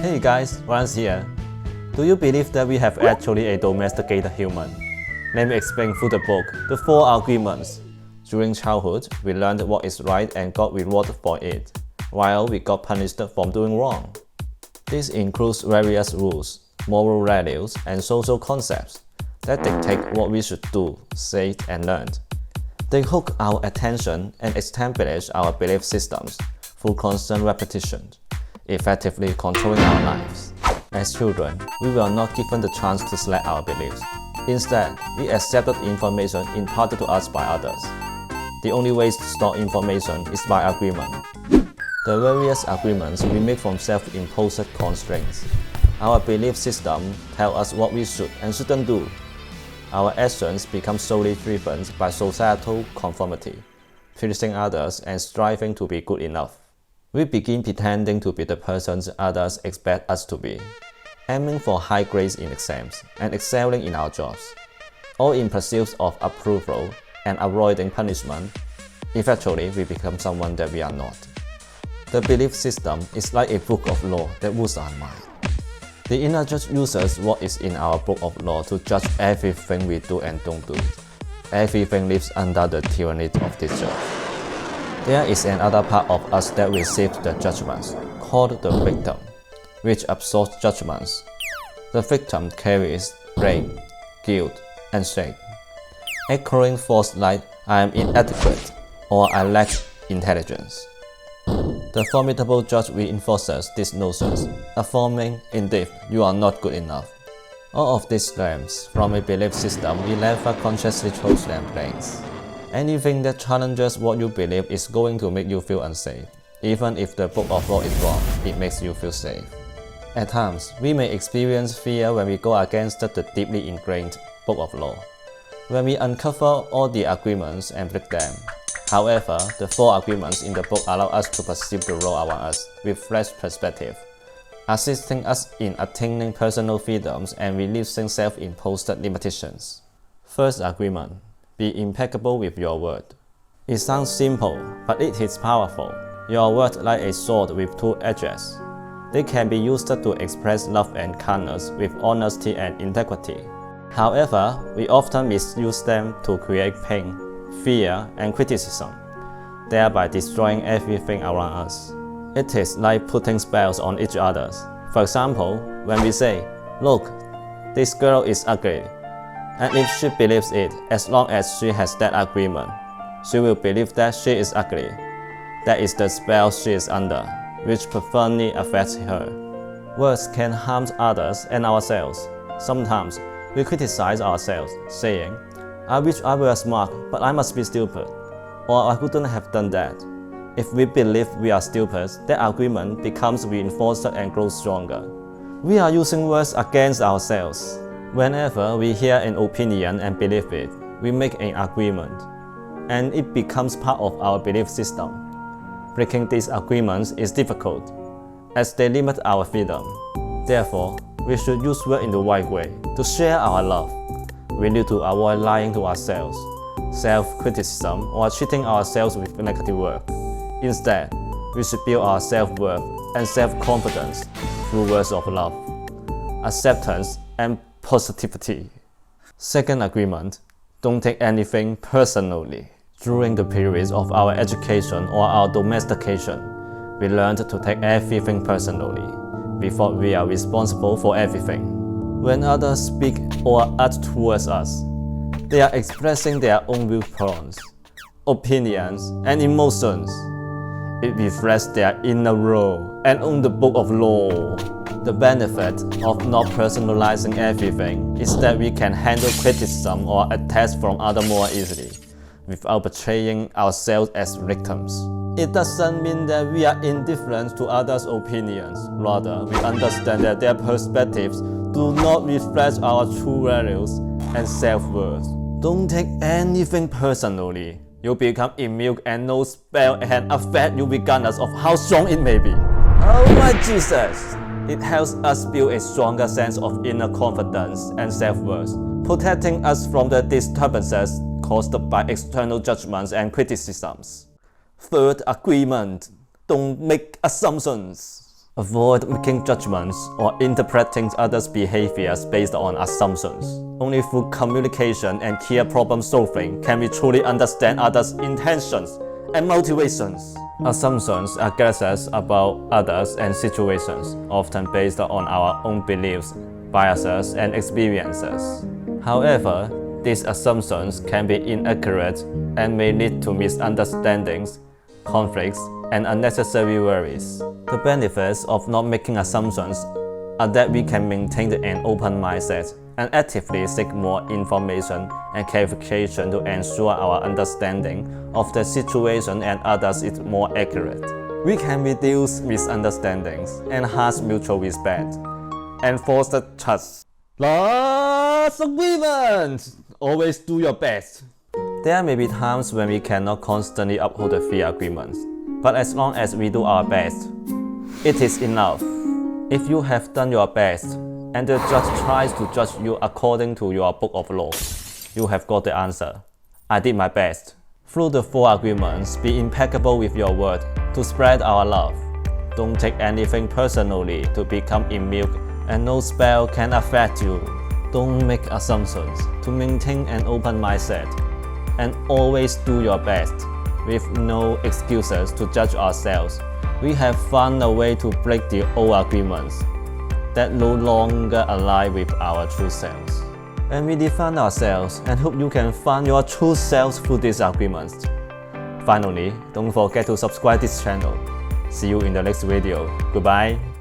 Hey guys, Rans here. Do you believe that we have actually a domesticated human? Let me explain through the book the 4 arguments. During childhood, we learned what is right and got rewarded for it, while we got punished for doing wrong. This includes various rules, moral values, and social concepts that dictate what we should do, say, and learn. They hook our attention and establish our belief systems through constant repetition, effectively controlling our lives. As children, we were not given the chance to select our beliefs. Instead, we accepted information imparted to us by others. The only way to store information is by agreement. The various agreements we make from self-imposed constraints. Our belief system tells us what we should and shouldn't do. Our actions become solely driven by societal conformity, pleasing others and striving to be good enough. We begin pretending to be the persons others expect us to be, aiming for high grades in exams and excelling in our jobs, all in pursuit of approval and avoiding punishment. Eventually, we become someone that we are not. The belief system is like a book of law that rules our mind. The inner judge uses what is in our book of law to judge everything we do and don't do. Everything lives under the tyranny of this judge. There is another part of us that receives the judgments, called the victim, which absorbs judgments. The victim carries blame, guilt, and shame, echoing thoughts like I am inadequate or I lack intelligence. The formidable judge reinforces these notions, affirming, indeed, you are not good enough. All of this stems from a belief system we never consciously chose and place. Anything that challenges what you believe is going to make you feel unsafe. Even if the book of law is wrong, it makes you feel safe. At times, we may experience fear when we go against the deeply ingrained book of law, when we uncover all the agreements and break them. However, the 4 agreements in the book allow us to perceive the world around us with fresh perspective, assisting us in attaining personal freedoms and releasing self-imposed limitations. First agreement: be impeccable with your word. It sounds simple, but it is powerful. Your word like a sword with 2 edges. They can be used to express love and kindness with honesty and integrity. However, we often misuse them to create pain, fear, and criticism, thereby destroying everything around us. It is like putting spells on each other. For example, when we say, look, this girl is ugly, and if she believes it, as long as she has that agreement, she will believe that she is ugly. That is the spell she is under, which profoundly affects her. Words can harm others and ourselves. Sometimes, we criticize ourselves, saying, I wish I were smart, but I must be stupid, or I couldn't have done that. If we believe we are stupid, that agreement becomes reinforced and grows stronger. We are using words against ourselves. Whenever we hear an opinion and believe it, we make an agreement, and it becomes part of our belief system. Breaking these agreements is difficult, as they limit our freedom. Therefore, we should use words in the right way to share our love. We need to avoid lying to ourselves, self-criticism, or cheating ourselves with negative work. Instead, we should build our self-worth and self-confidence through words of love, acceptance, and positivity. Second agreement: don't take anything personally. During the periods of our education or our domestication, we learned to take everything personally. We thought we are responsible for everything. When others speak or act towards us, they are expressing their own viewpoints, opinions, and emotions. It reflects their inner role and on the book of law. The benefit of not personalizing everything is that we can handle criticism or attacks from others more easily, without betraying ourselves as victims. It doesn't mean that we are indifferent to others' opinions. Rather, we understand that their perspectives do not reflect our true values and self-worth. Don't take anything personally. You become immune and no spell can affect you regardless of how strong it may be. Oh my Jesus! It helps us build a stronger sense of inner confidence and self-worth, protecting us from the disturbances caused by external judgments and criticisms. Third agreement: don't make assumptions. Avoid making judgments or interpreting others' behaviors based on assumptions. Only through communication and clear problem solving can we truly understand others' intentions and motivations. Assumptions are guesses about others and situations, often based on our own beliefs, biases, and experiences. However, these assumptions can be inaccurate and may lead to misunderstandings, conflicts, and unnecessary worries. The benefits of not making assumptions are that we can maintain an open mindset and actively seek more information and clarification to ensure our understanding of the situation and others is more accurate. We can reduce misunderstandings, enhance mutual respect, and foster trust. Last agreement! Always do your best. There may be times when we cannot constantly uphold the 3 agreements, but as long as we do our best, it is enough. If you have done your best, and the judge tries to judge you according to your book of law, you have got the answer. I did my best. Through the 4 agreements, be impeccable with your word to spread our love. Don't take anything personally to become immune, and no spell can affect you. Don't make assumptions to maintain an open mindset, and always do your best with no excuses to judge ourselves. We have found a way to break the old agreements that no longer align with our true selves. And we define ourselves and hope you can find your true selves through these agreements. Finally, don't forget to subscribe this channel. See you in the next video. Goodbye.